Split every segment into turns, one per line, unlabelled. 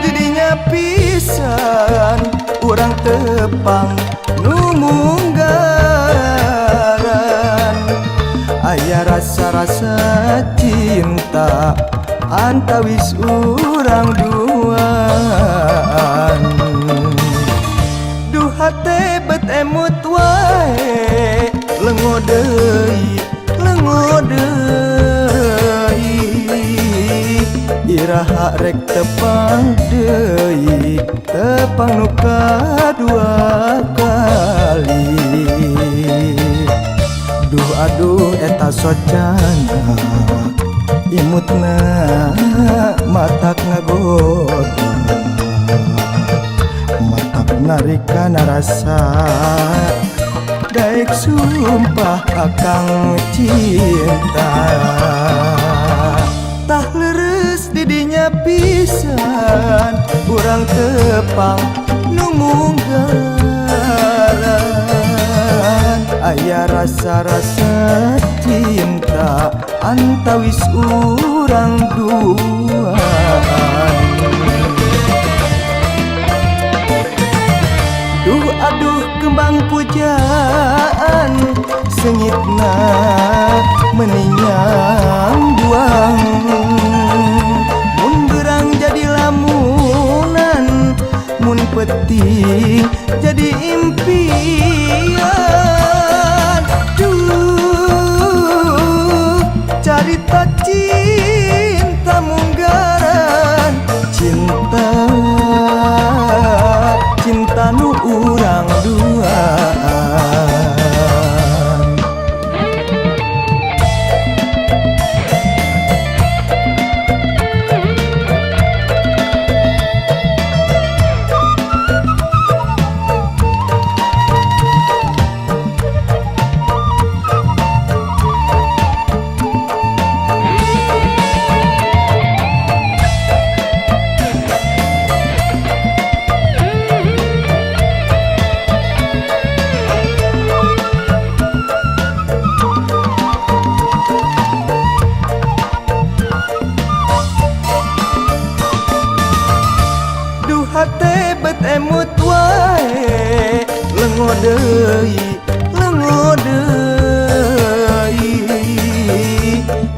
didinya pisan urang tepang nu munggaran. Aya rasa-rasa cinta antawis urang duaan. Duh hate bet emut wae lengo deui iraha rek tepang deui tepang nu kadua kali. Duh aduh eta socana imutna matak ngagoda, matak narikana rasa daek sumpah akang cinta. Tah leres didinya pisan urang tepang nu munggaran. Aya rasa-rasa cinta antawis urang duaan. Duh aduh kembang pujaan sengitna meninyang buang. Mun berang jadi lamunan, mun peti jadi impian. Duh carita cinta munggaran, cinta nu urang duaan. Hate bet emut wae lengo deui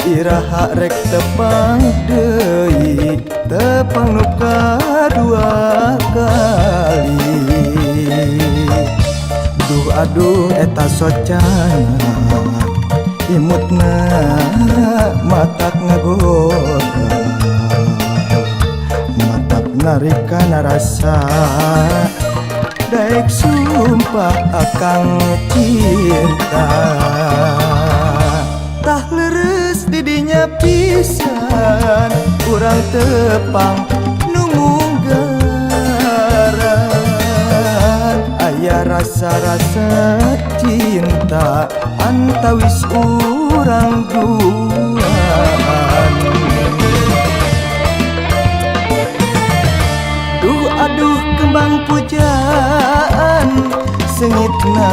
iraha rek tepang deui tepang nu kadua kali. Duh aduh eta socana imutna matak ngagoda, narikana rasa daek sumpah akang cinta. Tah leres didinya pisan urang tepang nu munggaran. Aya rasa-rasa cinta antawis urang duaan. Duh aduh kembang pujaan sengitna